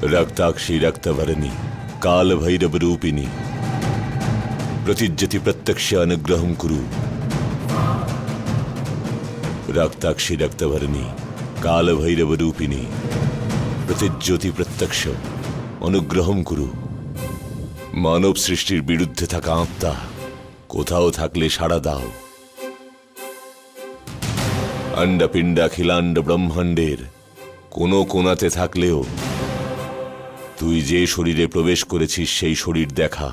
रक्ताक्षी रक्तवर्णी काल भैरव रूपिणी प्रतिज्जति प्रत्यक्ष अनुग्रहं कुरु। रक्ताक्षी रक्तवर्णी काल भैरव रूपिणी प्रतिज्योति प्रत्यक्ष अनुग्रहं कुरु। मानव सृष्टिर बिरुद्धे थाका आत्मा कोथाओ थाकले साड़ा दाओ। अंडा पिंडा अखिलांड ब्रह्मांडेर कोनो कोनाते थाकलेओ तुई जे शरीरे प्रवेश करेछिस सेई शरीर देखा।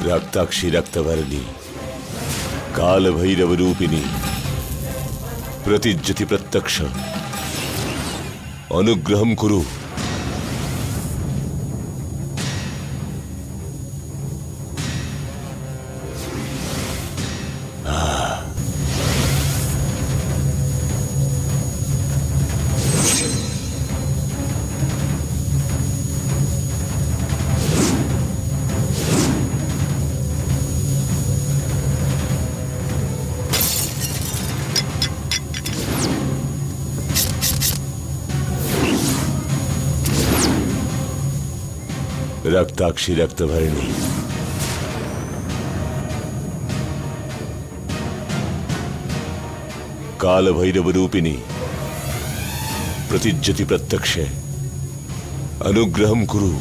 रक्ताक्षी रक्तवर्णी काल भैरव रूपिणी प्रतिज्जति प्रत्यक्ष अनुग्रहं कुरु। रक्ताक्षी रक्तवर्णी काल भैरव रूपिणी प्रतिज्जति प्रत्यक्ष अनुग्रहं कुरु।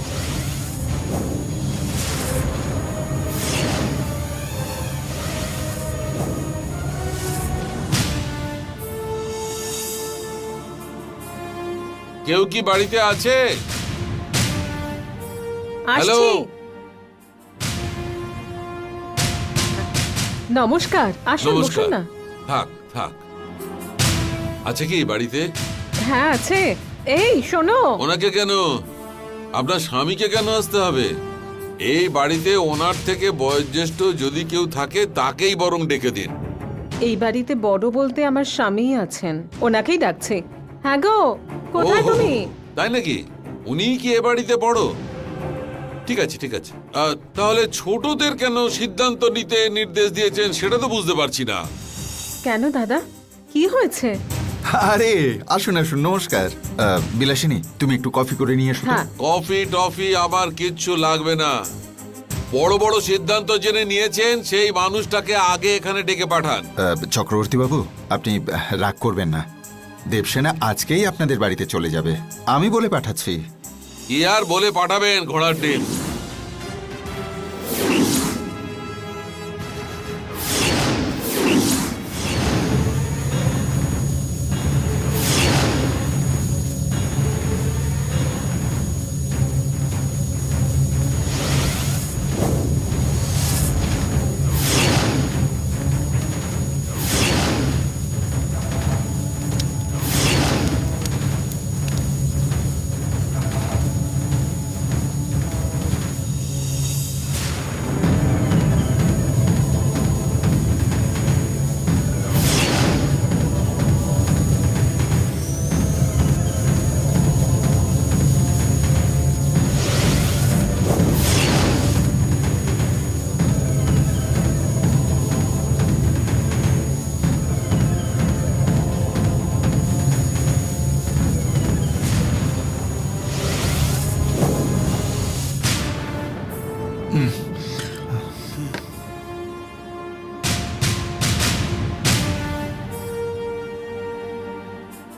কেউ কি বাড়িতে আছে? হ্যালো, নমস্কার, আসুন বসুন নমস্কার। না। থাক থাক। আছে কি বাড়িতে? হ্যাঁ আছে। এই শোনো, ওনাকে কেন, আপনার স্বামীকে কেন আসতে হবে? এই বাড়িতে ওনার থেকে বয়োজ্যেষ্ঠ যদি কেউ থাকে তাকেই বরং ডেকে দিন। এই বাড়িতে বড় বলতে আমার স্বামীই আছেন, ওনাকেই ডাকছে। হ্যাঁ গো, কোথায় ওহো, তুমি? তাই নাকি? উনিই কি এ বাড়িতে বড়? ঠিক আছে ঠিক আছে। তাহলে ছোটদের কেন সিদ্ধান্ত নিতে নির্দেশ দিয়েছেন সেটা তো বুঝতে পারছি না। কেন দাদা, কি হয়েছে? আরে আসুন আসুন, নমস্কার। বিলাসিনী, তুমি একটু কফি করে নিয়ে এসো তো। হ্যাঁ। কফি টফি আবার কিচ্ছু লাগবে না। বড় বড় সিদ্ধান্ত জেনে নিয়েছেন সেই মানুষটাকে আগে এখানে ডেকে পাঠান। চক্রবর্তী বাবু, আপনি রাগ করবেন না। দেবসেনা আজকেই আপনাদের বাড়িতে চলে যাবে, আমি বলে পাঠাচ্ছি। কি আর বলে পাঠাবেন ঘোড়ার ডিম?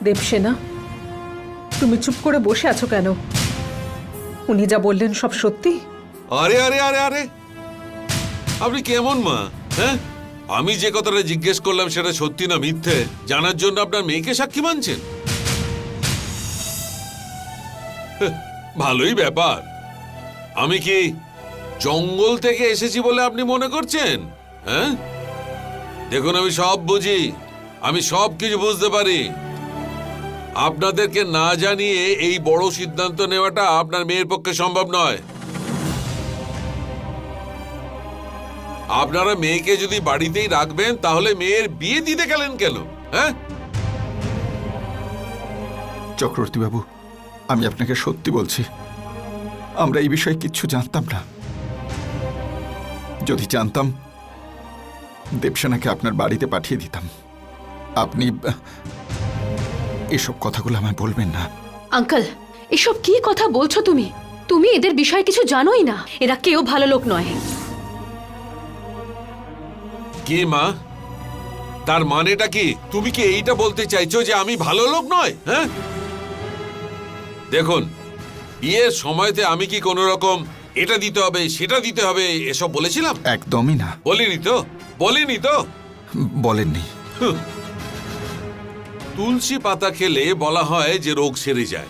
দেবসেনা, তুমি চুপ করে বসে আছো কেন? উনি যা বললেন সব সত্যি? আরে আরে আরে আরে, আপনি কেমন মা? হ্যাঁ, আমি যে কথাটা জিজ্ঞেস করলাম সেটা সত্যি না মিথ্যে জানার জন্য আপনার মেয়েকে সাক্ষী মানছেন? ভালোই ব্যাপার। আমি কি জঙ্গল থেকে এসেছি বলে আপনি মনে করছেন? হ্যাঁ, দেখুন আমি সব বুঝি, আমি সব কিছু বুঝতে পারি। আপনাদেরকে না জানিয়ে এই বড় সিদ্ধান্ত নেওয়াটা আপনার মেয়ের পক্ষে সম্ভব নয়। আপনারা মেয়েকে যদি বাড়িতেই রাখবেন তাহলে মেয়ের বিয়ে দিতে গেলেন কেন? হ্যাঁ, চক্রবর্তীবাবু, আমি আপনাকে সত্যি বলছি, আমরা এই বিষয়ে কিচ্ছু জানতাম না। যদি জানতাম, দেবসেনাকে আপনার বাড়িতে পাঠিয়ে দিতাম। আপনি এসব কথাগুলো আমায় বলবেন না। আঙ্কেল, এসব কি কথা বলছো তুমি? তুমি এদের বিষয়ে কিছু জানোই না। এরা কেউ ভালো লোক নয়। কি মা, তার মানেটা কি? তুমি কি এইটা বলতে চাইছো যে আমি ভালো লোক নয়? হ্যাঁ, দেখুন, বিয়ের সময়তে আমি কি কোনো রকম এটা দিতে হবে সেটা দিতে হবে এসব বলেছিলাম? একদমই না। বলিনি তো, বলিনি তো। বলেননি। তুলসী পাতা খেলে বলা হয় যে রোগ সেরে যায়,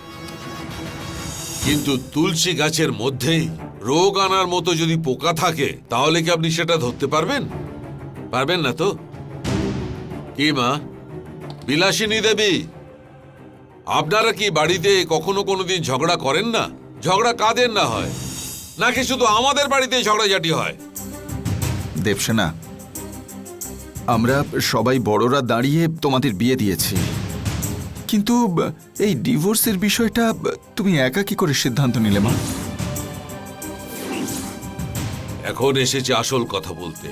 কিন্তু তুলসী গাছের মধ্যেই রোগ আনার মতো যদি পোকা থাকে তাহলে কি আপনি সেটা ধরতে পারবেন? পারবেন না তো। কি মা, বিলাসিনী দেবী, আপনারা কি বাড়িতে কখনো কোনোদিন ঝগড়া করেন না? ঝগড়া কাদের না হয়, নাকি শুধু আমাদের বাড়িতে ঝগড়াঝাটি হয়? দেবসেনা, আমরা সবাই বড়রা দাঁড়িয়ে তোমাদের বিয়ে দিয়েছি, কিন্তু এই ডিভোর্সের বিষয়টা তুমি একা কি করে সিদ্ধান্ত নিলে মা? এখন এসেছে আসল কথা বলতে।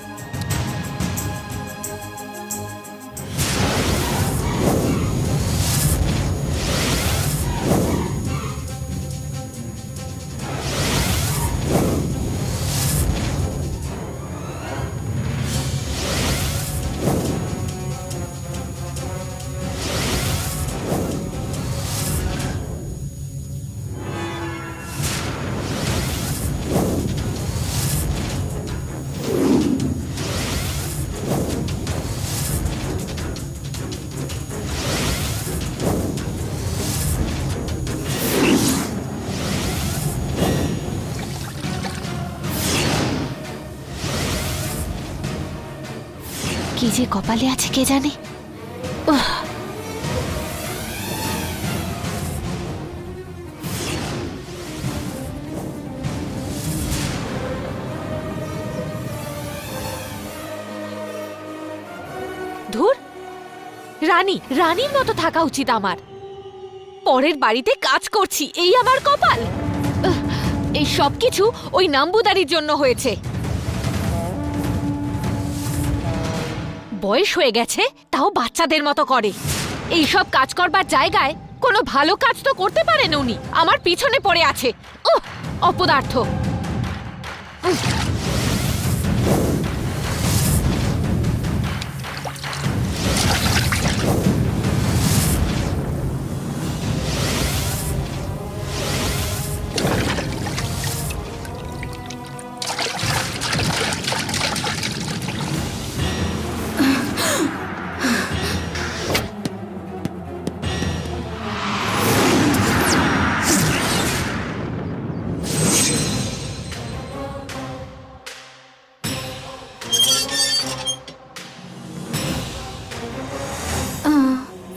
কি যে কপালে আছে কে জানে। ধুর, রানীর মতো থাকা উচিত আমার। পরের বাড়িতে কাজ করছি, এই আমার কপাল। এই সব কিছু ওই নাম্বুদারির জন্য হয়েছে। বয়স হয়ে গেছে, তাও বাচ্চাদের মতো করে। এই সব কাজ করবার জায়গায় কোনো ভালো কাজ তো করতে পারেন উনি। আমার পিছনে পড়ে আছে। অপদার্থ।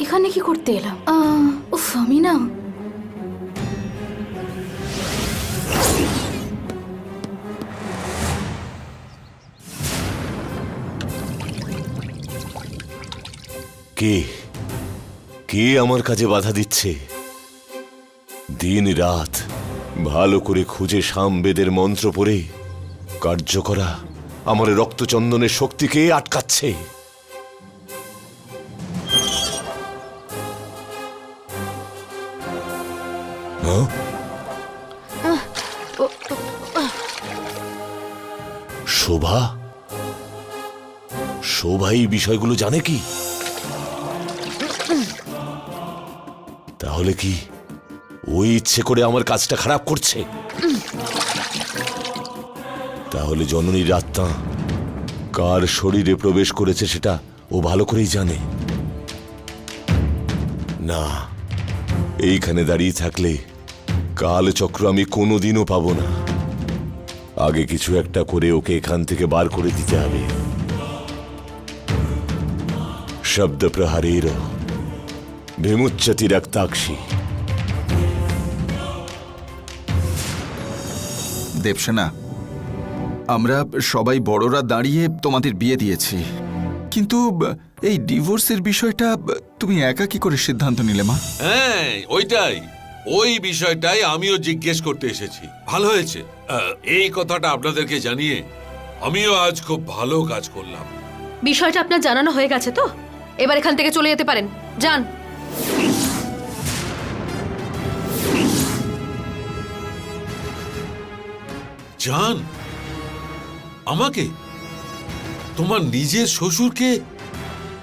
এখানে কি করতে এলাম? উফ, আমি না কে কে আমার কাজে বাধা দিচ্ছে? দিন রাত ভালো করে খুঁজে সামবেদের মন্ত্র পড়ে কার্য করা আমার রক্তচন্দনের শক্তিকে আটকাচ্ছে। শোভা এই বিষয়গুলো জানে কি? তাহলে কি ওই ইচ্ছে করে আমার কাজটা খারাপ করছে? তাহলে জননীর আত্মা কার শরীরে প্রবেশ করেছে সেটা ও ভালো করেই জানে। না, এইখানে দাঁড়িয়ে থাকলে কালচক্র আমি কোনোদিনও পাবো না। আগে কিছু একটা করে ওকে এখান থেকে বার করে দিতে হবে। শব্দ প্রহারের বিমুচ্যতি রক্তাক্ষী। দেবসেনা, আমরা সবাই বড়রা দাঁড়িয়ে তোমাদের বিয়ে দিয়েছি, কিন্তু এই ডিভোর্সের বিষয়টা তুমি একা কি করে সিদ্ধান্ত নিলে মা? হ্যাঁ ওইটাই, ওই বিষয়টাই আমিও জিজ্ঞেস করতে এসেছি। ভালো হয়েছে এই কথাটা আপনাদেরকে জানিয়ে আমিও আজ খুব ভালো কাজ করলাম। বিষয়টা আপনার জানানো হয়ে গেছে তো? এবার এখান থেকে চলে যেতে পারেন, যান। জান, আমাকে তোমার নিজের শ্বশুরকে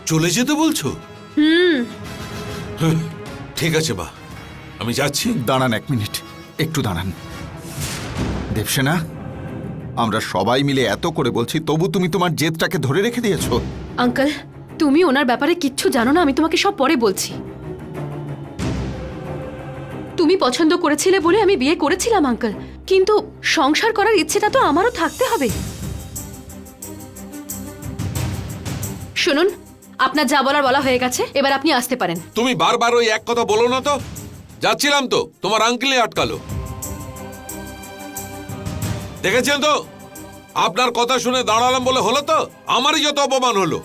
চলে যেতে বলছো? হ্যাঁ, ঠিক আছে মা, আমি যাচ্ছি। দাঁড়ান 1 মিনিট, একটু দাঁড়ান। দেবসেনা, আমরা সবাই মিলে এত করে বলছি, তবু তুমি তোমার জেদটাকে ধরে রেখে দিয়েছো। আঙ্কেল, তুমি ওনার ব্যাপারে কিচ্ছু জানো না, আমি তোমাকে সব পরে বলছি। তুমি পছন্দ করেছিলে বলে আমি বিয়ে করেছিলাম আঙ্কেল, কিন্তু সংসার করার ইচ্ছেটা তো আমারও থাকতে হবে। শুনুন, আপনার যা বলার বলা হয়ে গেছে, এবার আপনি আসতে পারেন। তুমি বারবার ওই এক কথা বলো না তো। যাচ্ছিলাম তো, তোমার আঙ্কেলে আটকালো। দেখেছেন তো, আপনার কথা শুনে দাঁড়ালাম বলে হলো তো, আমারই যত অপমান হলো।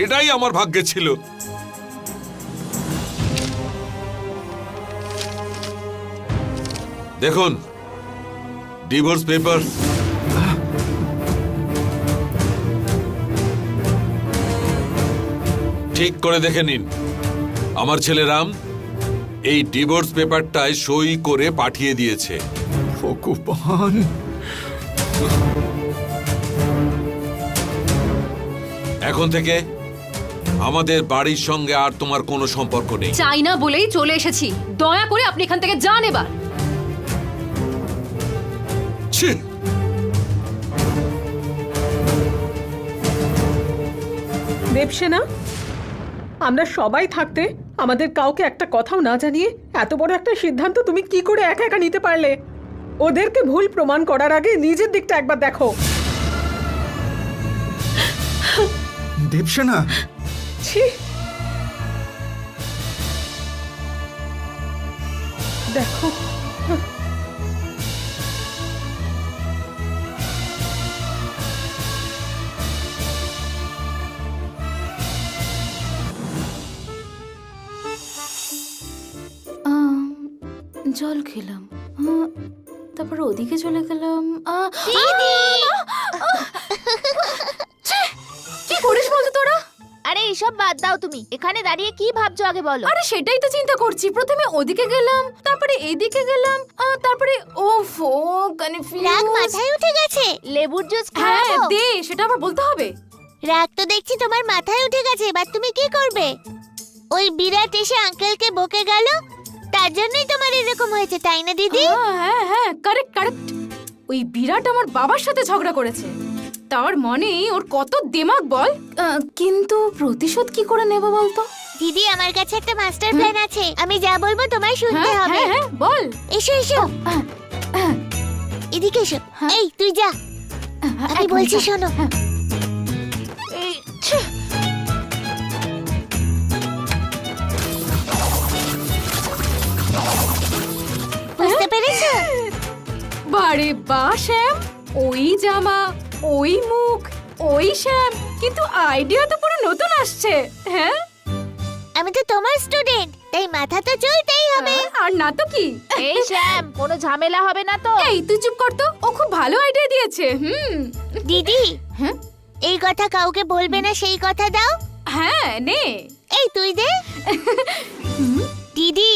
এটাই আমার ভাগ্যে ছিল। দেখুন, ডিভোর্স পেপার। ঠিক করে দেখে নিন, আমার ছেলে রাম এই ডিভোর্স পেপারটায় সই করে পাঠিয়ে দিয়েছে। ভগবান, এখন থেকে আমাদের বাড়ির সঙ্গে আর তোমার কোনো সম্পর্ক নেই। চাই না বলেই চলে এসেছি, দয়া করে আপনি এখান থেকে যান এবার। ছি! দেবসেনা, আমরা সবাই থাকতে আমাদের কাউকে একটা কথাও না জানিয়ে এত বড় একটা সিদ্ধান্ত তুমি কি করে একা একা নিতে পারলে? ওদেরকে ভুল প্রমাণ করার আগে নিজের দিকটা একবার দেখো। দেবসেনা, ছি, দেখো। জল খেলাম, তারপর ওদিকে চলে গেলাম। কি করিস বলতো তোরা? আরে এইসব বাদ দাও, তুমি এখানে দাঁড়িয়ে কি ভাবছো আগে বলো। আরে সেটাই তো চিন্তা করছি। প্রথমে ওদিকে গেলাম, তারপরে এদিকে গেলাম, তারপরে ওফো কনফিউজ। রাগ মাথায় উঠে গেছে। লেবুর জুস হ্যাঁ খাওয়াবো? দে, সেটা আবার বলতে হবে? রাগ তো দেখছি তোমার মাথায় উঠে গেছে। এবার তুমি কি করবে? ওই বিরাট এসে আঙ্কেলকে বকে গেল, তার জন্যই তোমার এরকম হয়েছে, তাই না দিদি? হ্যাঁ হ্যাঁ, কারেক্ট কারেক্ট। ওই বিরাট আমার বাবার সাথে ঝগড়া করেছে, তার মানে ওর কত দিমাগ বল। কিন্তু প্রতিশোধ কি করে নেব বলতো? দিদি, আমার কাছে একটা মাস্টার প্ল্যান আছে। আমি যা বলবো তোমায় শুনতে হ্যাঁ হবে। হ্যাঁ হ্যাঁ, বল। এসো এসো, এদিকে এসো। এই তুই যা, আমি এক বলছি মিনিট। শোনো। এই, ছি। বুঝতে পেরেছো? বারে বা শ্যাম, ওই জামা, ওই মুখ, ওই শ্যাম, কিন্তু আইডিয়া তো পুরো নতুন আসছে। হ্যাঁ, আমি তো তোমার স্টুডেন্ট, তাই মাথা তো চলতেই হবে। আর না তো কি। এই শ্যাম, কোনো ঝামেলা হবে না তো? এই তুই চুপ কর তো, ও খুব ভালো আইডিয়া দিয়েছে। দিদি, হ্যাঁ এই কথা কাউকে বলবে না, সেই কথা দাও। হ্যাঁ, নে। এই তুই দে। দিদি,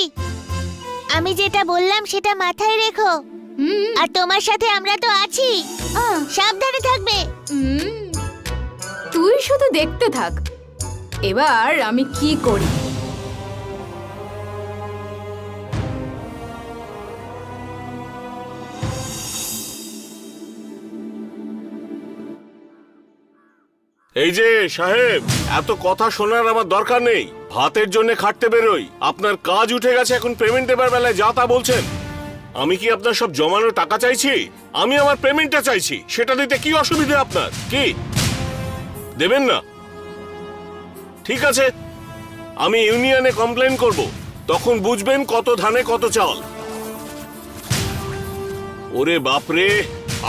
আমি যেটা বললাম সেটা মাথায় রেখো। আর তোমার সাথে আমরা তো আছি, সাবধানে থাকবে। তুই শুধু দেখতে থাক, এবার আমি কি করি। এই যে সাহেব, এত কথা শোনার আমার দরকার নেই। ভাতের জন্য খাটতে বেরোই, আপনার কাজ উঠে গেছে, এখন পেমেন্ট দেবার বেলায় যা তা বলছেন। আমি কি আপনার সব জমানো টাকা চাইছি? আমি আমার পেমেন্টটা চাইছি, সেটা দিতে কি অসুবিধা আপনার? কি দেবেন না? ঠিক আছে, আমি ইউনিয়নে কমপ্লেন করব, তখন বুঝবেন কত ধানে কত চাল। ওরে বাপরে,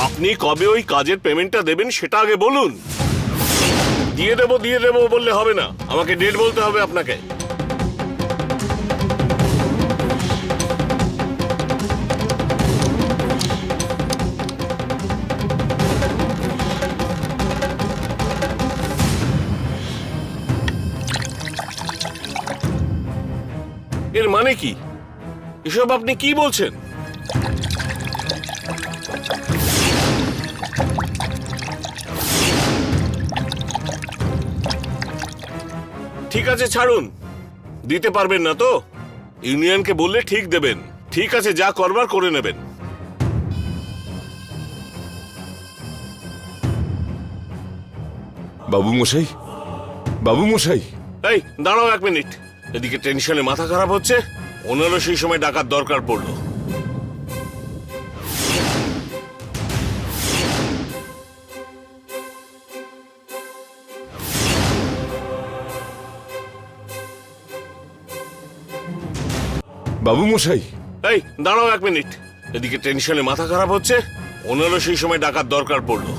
আপনি কবে ওই কাজের পেমেন্টটা দেবেন সেটা আগে বলুন। দিয়ে দেবো বললে হবে না, আমাকে ডেট বলতে হবে আপনাকে। এর মানে কি? এসব আপনি কি বলছেন? ঠিক আছে ছাড়ুন, দিতে পারবেন না তো? ইউনিয়নকে বললে ঠিক দেবেন। ঠিক আছে, যা করবার করে নেবেন। বাবু মশাই, বাবু মশাই, এই দাঁড়াও 1 মিনিট। এদিকে টেনশনে মাথা খারাপ হচ্ছে, ওনারও সেই সময় ডাকার দরকার পড়লো। বাবু মশাই, এই দাঁড়াও 1 মিনিট। এদিকে টেনশনে মাথা খারাপ হচ্ছে, ওনারও সেই সময় ডাকার দরকার পড়লো।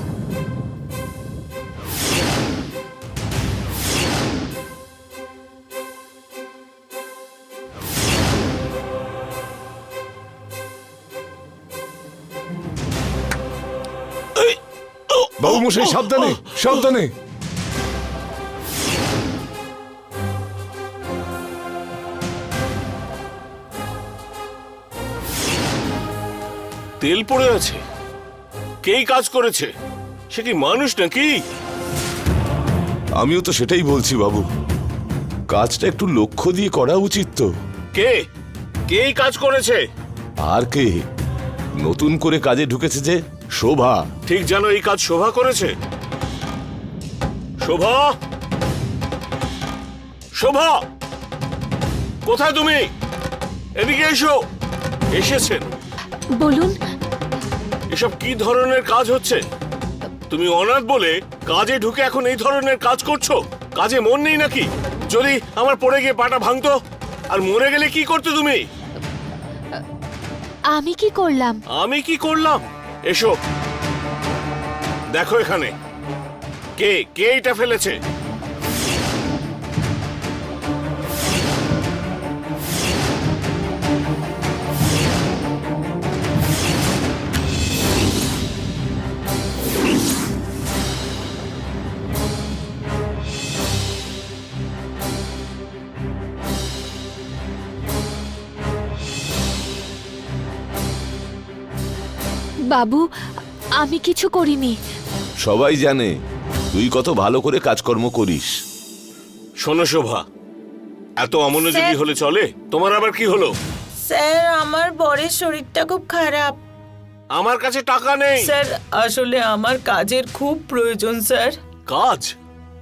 বাবু মশাই, সাবধানে, সাবধানে। তেল পড়ে আছে। কেই কাজ করেছে? সে কি মানুষ নাকি? আমিও তো সেটাই বলছি বাবু, কাজটা একটু লক্ষ্য দিয়ে করা উচিত তো। কে কেই কাজ করেছে? আর কে? নতুন করে কাজে ঢুকেছে যে শোভা। ঠিক জানো এই কাজ শোভা করেছে? শোভা, শোভা, কোথায় তুমি? এদিকে এসো। এসেছেন? বলুন। এসব কি ধরনের কাজ হচ্ছে? তুমি অনাথ বলে কাজে ঢুকে এখন এই ধরনের কাজ করছো? কাজে মন নেই নাকি? যদি আমার পড়ে গিয়ে পাটা ভাঙতো আর মরে গেলে কি করতে তুমি? আমি কি করলাম? আমি কি করলাম? এসো দেখো এখানে কে কে এটা ফেলেছে। বাবু, আমি কিছু করিনি। সবাই জানে তুই কত ভালো করে কাজকর্ম করিস। শোনো শোভা, এত অমনোযোগী হলে চলে? তোমার আবার কি হলো? স্যার, আমার বরের শরীরটা খুব খারাপ। আমার কাছে টাকা নেই। স্যার, আসলে আমার কাজের খুব প্রয়োজন স্যার। কাজ?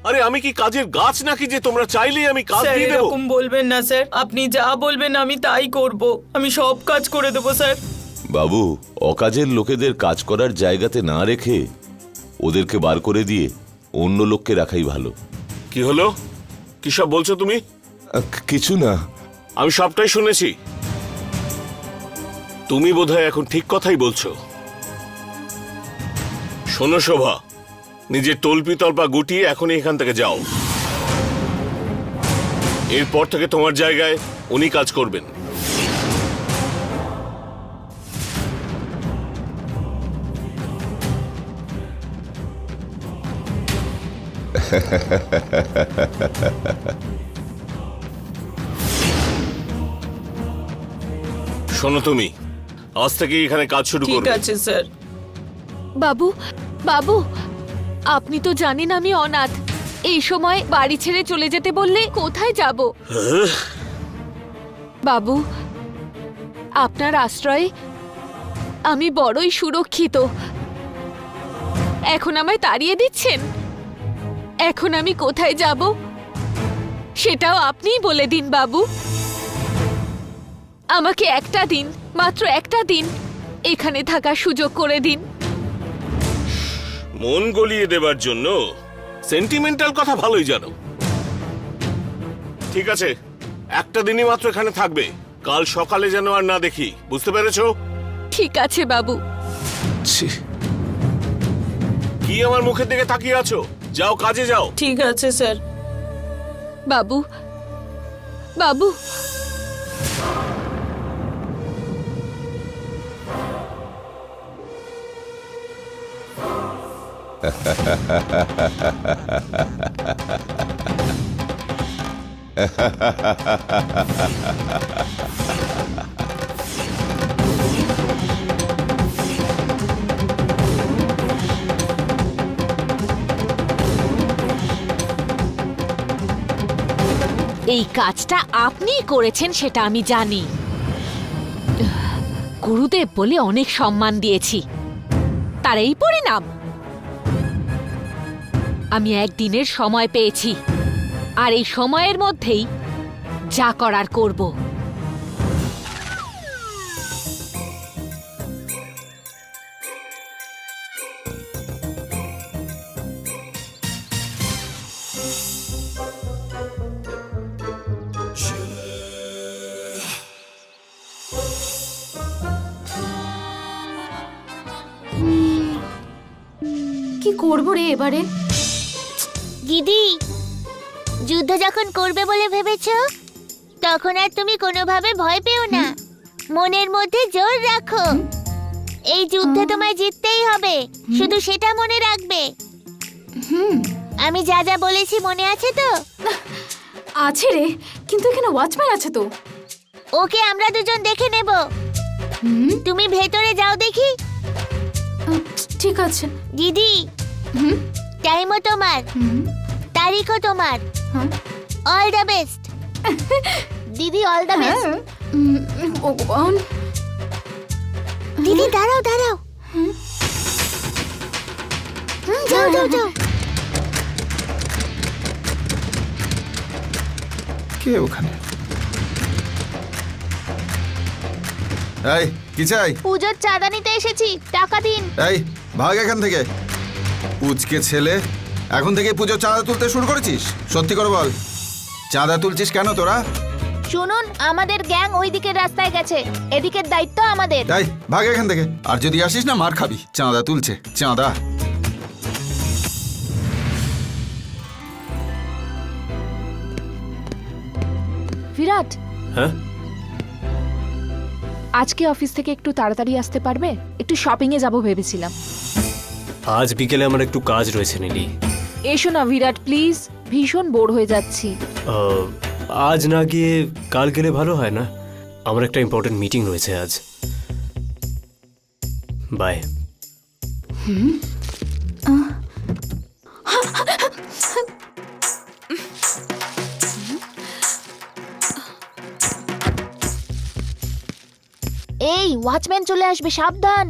আরে আমি কি কাজের গাছ নাকি যে তোমরা চাইলেই আমি কাজ স্যার, দিয়ে দেবো? এরকম বলবেন না স্যার। আপনি যা বলবেন আমি তাই করব। আমি সব কাজ করে দেবো স্যার। বাবু, অকাজের লোকেদের কাজ করার জায়গাতে না রেখে ওদেরকে বার করে দিয়ে অন্য লোককে রাখাই ভালো। কি হলো? কি সব বলছো তুমি? কিছু না। আমি সবটাই শুনেছি। তুমি বোধহয় এখন ঠিক কথাই বলছো। শোনো শোভা, নিজের তল্পি তল্পা গুটিয়ে এখনই এখান থেকে যাও। এরপর থেকে তোমার জায়গায় উনি কাজ করবেন। শোনো, তুমি আজ থেকে এখানে কাজ শুরু ঠিক করবে। আছে স্যার। বাবু, বাবু, আপনি তো জানেন আমি অনাথ। এই সময় বাড়ি ছেড়ে চলে যেতে বললে কোথায় যাব? বাবু, আপনার আশ্রয়ে আমি বড়ই সুরক্ষিত। এখন আমায় তাড়িয়ে দিচ্ছেন? এখন আমি কোথায় যাব সেটাও আপনিই বলে দিন বাবু। আমাকে একটা দিন, মাত্র একটা দিন এখানে থাকার সুযোগ করে দিন। মন গলিয়ে দেবার জন্য সেন্টিমেন্টাল কথা ভালোই জানো। ঠিক আছে, একটা দিনই মাত্র এখানে থাকবে। কাল সকালে যেন আর না দেখি, বুঝতে পেরেছো? ঠিক আছে বাবু। ছি, কি আমার মুখের দিকে তাকিয়ে আছো? যাও কাজে যাও। ঠিক আছে স্যার। বাবু, বাবু, এই কাজটা আপনিই করেছেন সেটা আমি জানি। গুরুদেব বলে অনেক সম্মান দিয়েছি, তার এই পরিণাম। আমি একদিনের সময় পেয়েছি, আর এই সময়ের মধ্যেই যা করার করব। কি করবো রে এবারে? দিদি, যুদ্ধ যখন করবে বলে ভেবেছো, তখন আর তুমি কোনোভাবে ভয় পেও না। মনের মধ্যে জোর রাখো। এই যুদ্ধে তোমায় জিততেই হবে, শুধু সেটা মনে রাখবে। আমি যা যা বলেছি মনে আছে তো? আছে রে, কিন্তু এখানে ওয়াচম্যান আছে তো। ওকে আমরা দুজন দেখে নেব। তুমি ভেতরে যাও দেখি। ঠিক আছে দিদি, টাইমও তোমার, তারিখও তোমার। অল দ্য বেস্ট দিদি, অল দ্য বেস্ট। ভগবান। দিদি দাঁড়াও দাঁড়াও, যাও যাও যাও। কে ওখানে? এই কি চাই? পুজোর চাঁদা নিতে এসেছি, টাকা দিন। এই ভাগ এখান থেকে। পুচকে ছেলে, এখন থেকে পুজো চাঁদা তুলতে শুরু করেছিস? সত্যি করে বল, চাঁদা তুলছিস কেন তোরা? শুনুন, আমাদের গ্যাং ওই দিকের রাস্তায় গেছে, এদিকের দায়িত্ব আমাদের। তাই ভাগ এখান থেকে, আর যদি আসিস না মার খাবি। চাঁদা তুলছে, চাঁদা। বিরাট, হ্যাঁ, আজকে অফিস থেকে একটু তাড়াতাড়ি আসতে পারবে? একটু শপিং এ যাব ভেবেছিলাম। আজ বিকেলে আমার একটু কাজ রয়েছে নীলি। এসো না বিরাট, প্লিজ, ভীষণ বোর হয়ে যাচ্ছি। আজ না গিয়ে কাল গেলে ভালো হয় না? আমার একটা ইম্পর্টেন্ট মিটিং রয়েছে আজ। বাই। এই ওয়াচম্যান চলে আসবে, সাবধান।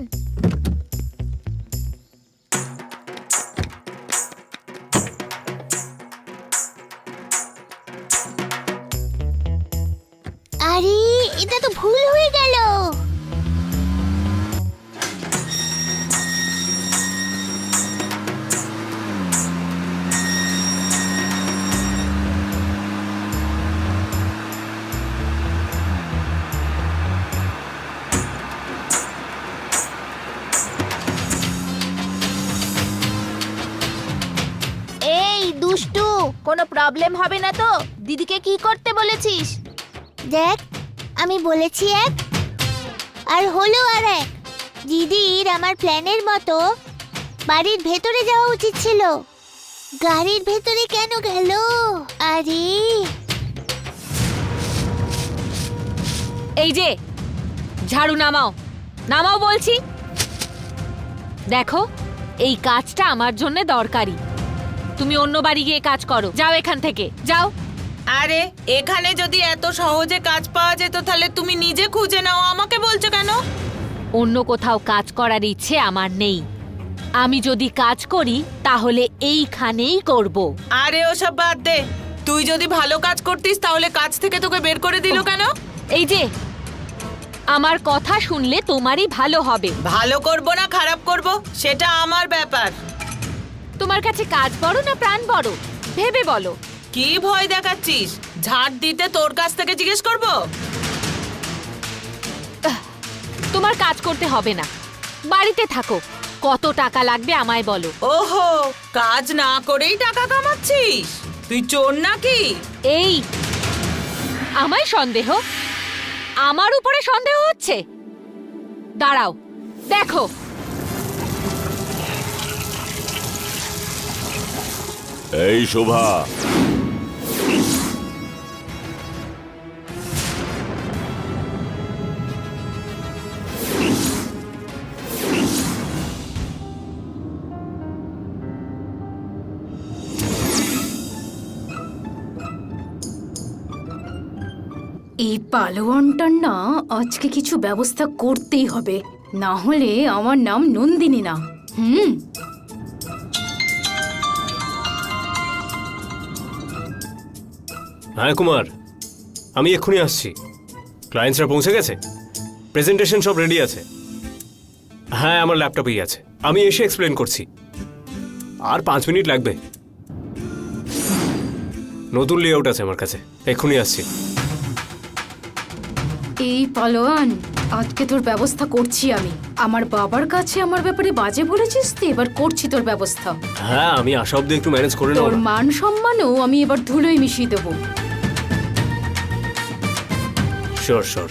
আরে এটা তো ভুল হয়ে গেল। এই দুষ্টু, কোনো প্রবলেম হবে না তো? দিদিকে কি করতে বলেছিস? দেখ, আমি বলেছি এক, আর হলো আর এক। দিদির আমার প্ল্যানের মতো বাড়ির ভেতরে যাওয়া উচিত ছিল, গাড়ির ভেতরে কেন গেল? আরে এই যে, ঝাড়ু নামাও, নামাও বলছি। দেখো, এই কাজটা আমার জন্য দরকারি। তুমি অন্য বাড়ি গিয়ে কাজ করো, যাও এখান থেকে, যাও। আরে এখানে যদি এত সহজে কাজ পাওয়া যেত তাহলে তুমি নিজে খুঁজে নাও, আমাকে বলছো কেন? অন্য কোথাও কাজ করার ইচ্ছে আমার নেই। আমি যদি কাজ করি তাহলে এইখানেই করব। আরে ওসব বাদ দে, তুই যদি ভালো কাজ করতিস তাহলে কাজ থেকে তোকে বের করে দিল কেন? এই যে, আমার কথা শুনলে তোমারই ভালো হবে। ভালো করব না খারাপ করব সেটা আমার ব্যাপার। তোমার কাছে কাজ বড় না প্রাণ বড়, ভেবে বলো। কি ভয় দেখাচ্ছিস? ঝাড় দিতে তোর কাছ থেকে জিজ্ঞেস করব? তোমার কাজ করতে হবে না, বাড়িতে থাকো, কত টাকা লাগবে আমায় বলো। ওহো, কাজ না করেই টাকা কামাচ্ছিস? তুই চোর নাকি? এই আমায় সন্দেহ, আমার উপরে সন্দেহ হচ্ছে? দাঁড়াও, দেখো। এই শোভা, এই পালোয়ানটার না আজকে কিছু ব্যবস্থা করতেই হবে, না হলে আমার নাম নন্দিনী না। হ্যাঁ কুমার, আমি এক্ষুনি আসছি। ক্লায়েন্টসরা পৌঁছে গেছে, প্রেজেন্টেশন সব রেডি আছে। হ্যাঁ, আমার ল্যাপটপেই আছে, আমি এসে এক্সপ্লেন করছি। আর 5 মিনিট লাগবে। নতুন লেআউট আছে আমার কাছে, এক্ষুনি আসছি। এই পালোয়ান, আজকে তোর ব্যবস্থা করছি আমি। আমার বাবার কাছে আমার ব্যাপারে বাজে বলেছিস তো, এবার করছি তোর ব্যবস্থা। হ্যাঁ, আমি আসা অব্দি একটু ম্যানেজ করে নেব। তোর মান সম্মানও আমি এবার ধুলোয় মিশিয়ে দেবো। Sure sure.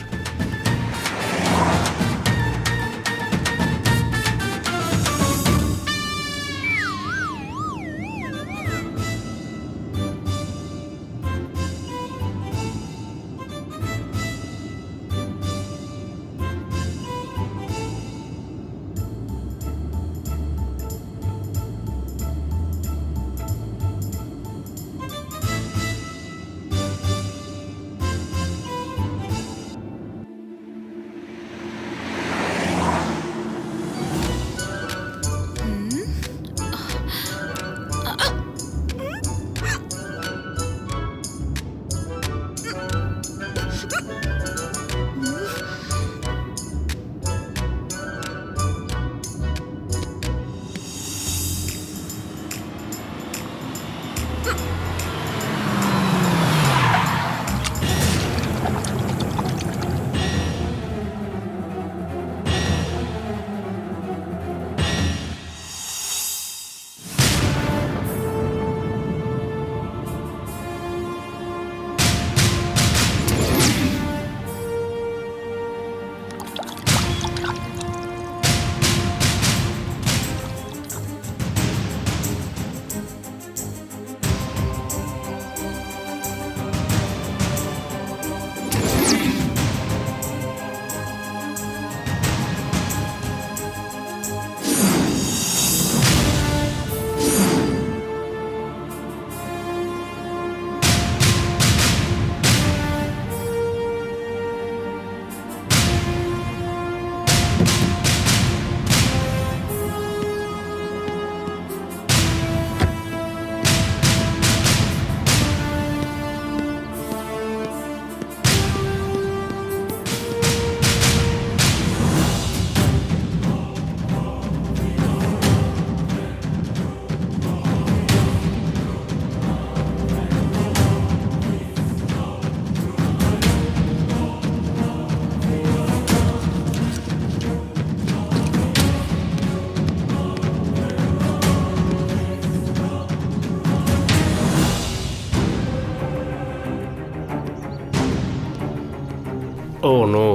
ও নো,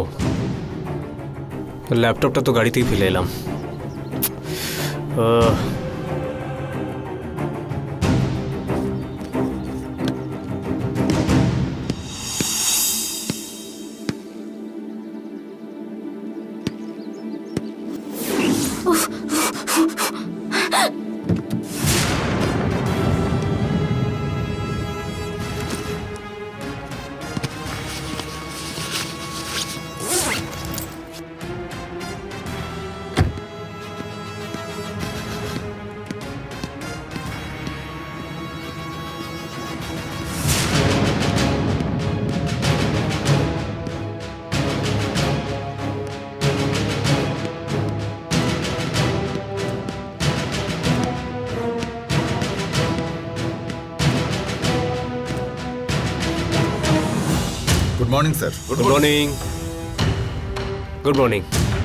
ল্যাপটপটা তো গাড়িতেই ফেলে এলাম। Good morning sir. Good morning. Good morning.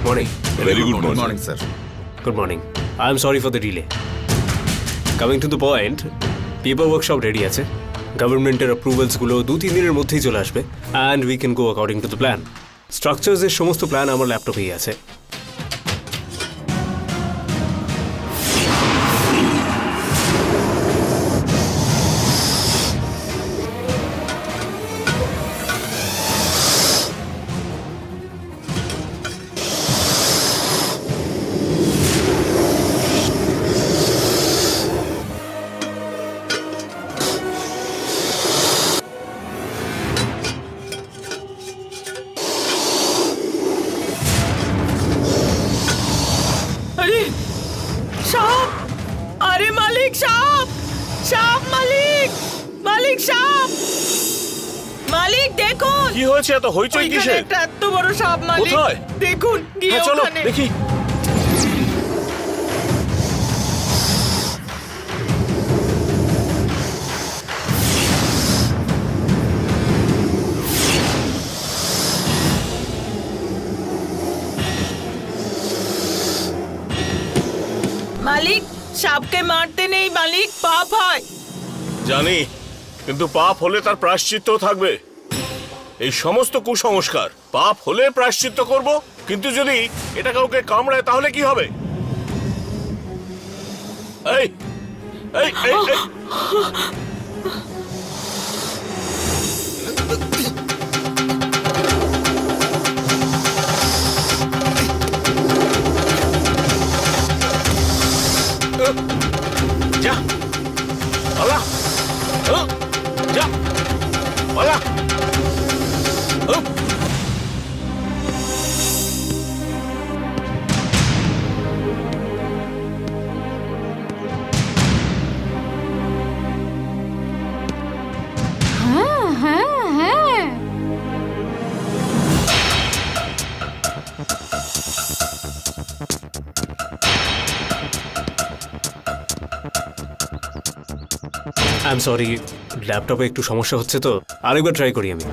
Morning. Very good good morning. Morning sir. Good morning. I am sorry for the delay. Coming to the point, paper work সব ready আছে, গভর্নমেন্টের অ্যাপ্রুভালসগুলো 2-3 দিনের মধ্যেই চলে আসবে, and we can go according to the plan. স্ট্রাকচার্সের সমস্ত প্ল্যান আমার ল্যাপটপেই আছে। আরে সাপ! আরে মালিক সাপ! সাপ মালিক! মালিক সাপ! মালিক দেখুন! কি হয়েছে এত হইচই ওইখানে কিসের? একটা এত বড় সাপ মালিক! কোথায়? দেখুন গিয়ে হ্যাঁ চলো ওখানে। দেখি। মালিক সাপকে মারতে নেই মালিক, পাপ হয়। জানি, কিন্তু পাপ হলে তার প্রায়শ্চিত্ত থাকবে। এই সমস্ত কুসংস্কার, পাপ হলে প্রায়শ্চিত্ত করব, কিন্তু যদি এটা কাউকে কামড়ায় তাহলে কি হবে? এই এই এই এই যা পালা, যা পালা। হ্যাঁ হ্যাঁ হ্যাঁ, আই এম সরি, ল্যাপটপে একটু সমস্যা হচ্ছে তো, আরেকবার ট্রাই করি আমি।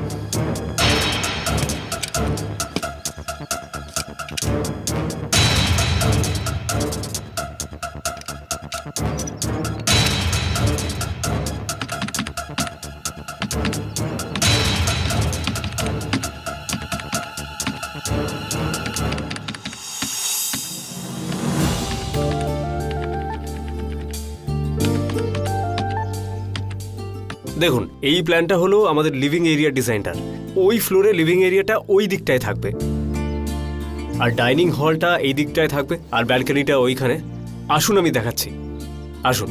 দেখুন, এই প্ল্যানটা হলো আমাদের লিভিং এরিয়া ডিজাইনটার। ওই ফ্লোরে লিভিং এরিয়াটা ওই দিকটায় থাকবে, আর ডাইনিং হলটা এই দিকটায় থাকবে, আর ব্যালকনিটা ওইখানে। আসুন আমি দেখাচ্ছি, আসুন।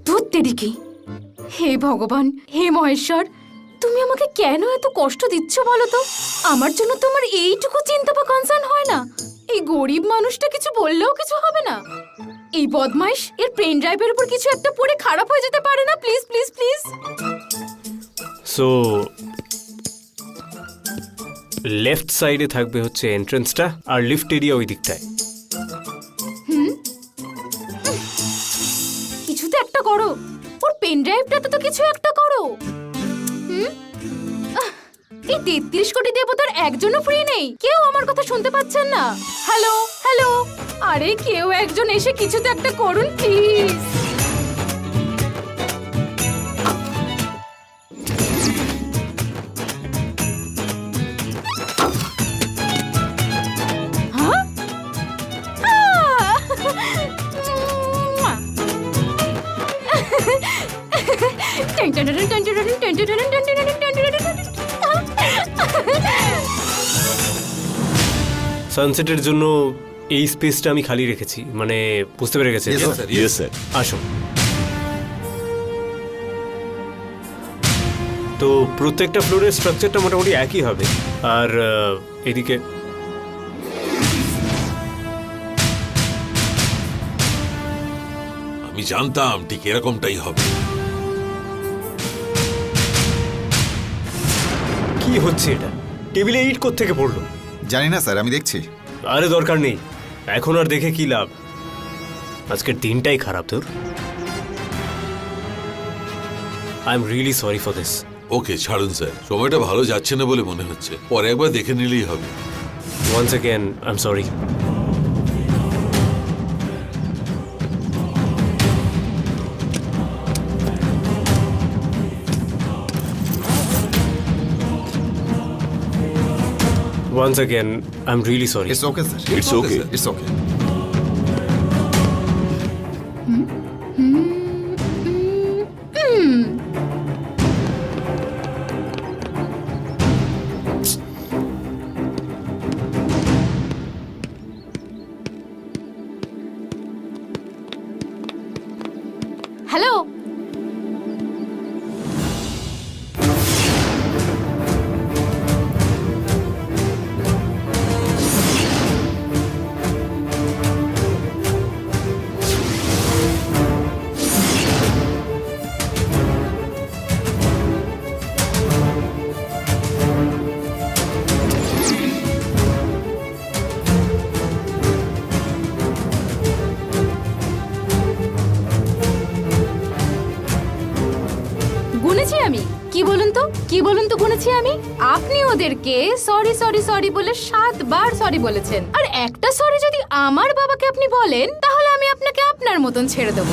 ধুর তেরিকি! হে ভগবান, হে মহেশ্বর, তুমি আমাকে কেন এত কষ্ট দিচ্ছ বলো তো? আমার জন্য তোমার এইটুকু চিন্তা বা কনসার্ন হয় না? এই গরিব মানুষটা কিছু বললেও কিছু হবে না? এই বদমাইশ এর পেন ড্রাইভের উপর কিছু একটা পড়ে খারাপ হয়ে যেতে পারে না? Please please please. So left সাইডে থাকবে হচ্ছে এন্ট্রান্সটা, আর লিফট এরিয়া ওই দিকটায়। কিছু তো একটা করো, ওর পেন ড্রাইভটাতে তো কিছু একটা করো। এই 33 কোটি দেবতার একজনও ফ্রি নেই, কেউ আমার কথা শুনতে পাচ্ছেন না। হ্যালো হ্যালো, আরে কেউ একজন এসে কিছু তো একটা করুন প্লিজ। সানসেটের জন্য এই স্পেসটা আমি খালি রেখেছি, মানে বুঝতে পেরে গেছে? Yes sir. আসুন। তো প্রত্যেকটা ফ্লোরের স্ট্রাকচারটা মোটামুটি একই হবে, আর এদিকে আমি জানতাম ঠিক এরকমটাই হবে। কি হচ্ছে এটা? টেবিলে ইট কোত্থেকে পড়লো? জানি না স্যার, আমি দেখছি। আরে দরকার নেই, এখন আর দেখে কি লাভ? আজকের দিনটাই খারাপ তোর। I am really sorry for this. Okay ছাড়ুন স্যার, সময়টা ভালো যাচ্ছে না বলে মনে হচ্ছে, পরে একবার দেখে নিলেই হবে। Once again I am sorry. Once again, I'm really sorry. It's okay sir, it's okay. It's okay. Hello, গুনেছি আমি? কি বলুন তো, কি বলুন তো গুনেছি আমি? আপনি ওদেরকে সরি সরি সরি বলে 7 বার সরি বলেছেন, আর একটা সরি যদি আমার বাবাকে আপনি বলেন তাহলে আমি আপনাকে আপনার মতন ছেড়ে দেবো।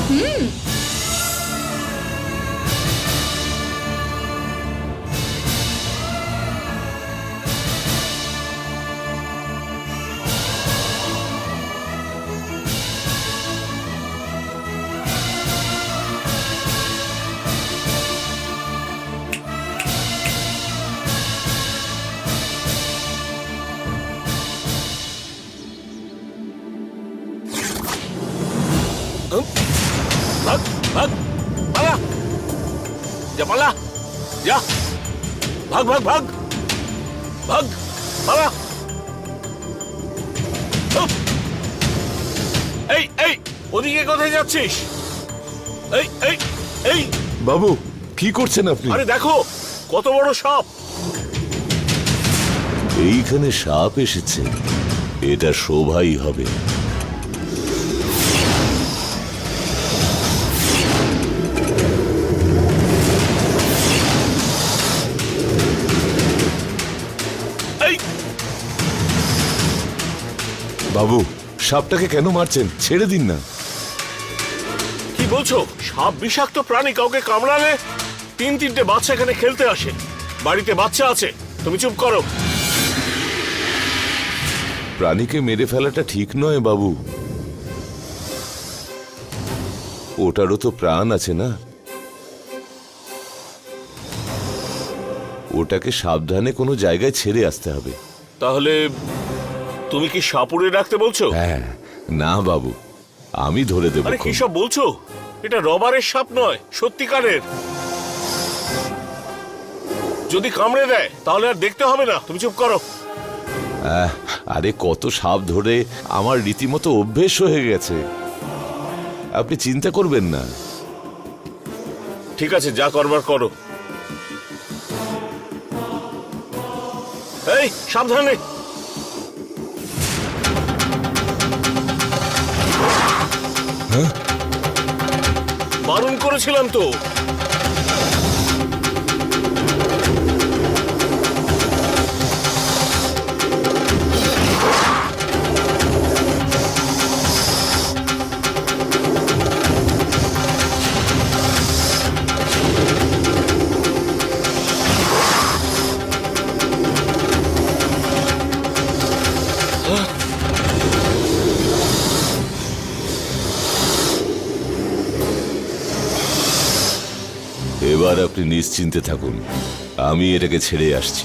ভাগ ভাগ পালা, যা পালা, যা ভাগ ভাগ ভাগ ভাগ পালা। হুপ! এই এই ওদিকে কোথায় যাচ্ছিস? এই এই এই বাবু কি করছেন আপনি? আরে দেখো কত বড় সাপ! এইখানে সাপ এসেছে, এটা শোভাই হবে। এই বাবু সাপটাকে কেন মারছেন? ছেড়ে দিন না। কি বলছো? সাপ বিষাক্ত প্রাণী, কাউকে কামড়ালে 3-3টে বাচ্চা এখানে খেলতে আসে। বাড়িতে বাচ্চা আছে, তুমি চুপ করো। প্রাণীকে মেরে ফেলাটা ঠিক নয় বাবু, ওটারও তো প্রাণ আছে না। ওটাকে সাবধানে কোনো জায়গায় ছেড়ে আসতে হবে। তাহলে তুমি কি সাপুড়ে রাখতে বলছো? হ্যাঁ। না বাবু, আমি ধরে দেবো। আরে কি সব বলছো? এটা রবারের সাপ নয়, সত্যিকারের। যদি কামড়ে দেয় তাহলে আর দেখতে হবে না, তুমি চুপ করো। আরে কত সাপ ধরে আমার রীতিমতো অভ্যেস হয়ে গেছে, আপনি চিন্তা করবেন না। ঠিক আছে, যা করবার করো। এই সাবধানে। বারণ করেছিলাম তো। এবার আপনি নিশ্চিন্তে থাকুন, আমি এটাকে ছেড়ে আসছি।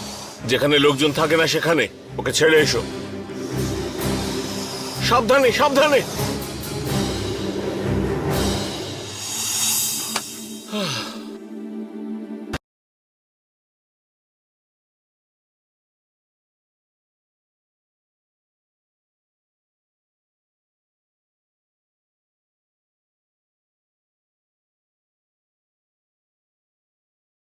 যেখানে লোকজন থাকে না সেখানে ওকে ছেড়ে এসো। সাবধানে সাবধানে।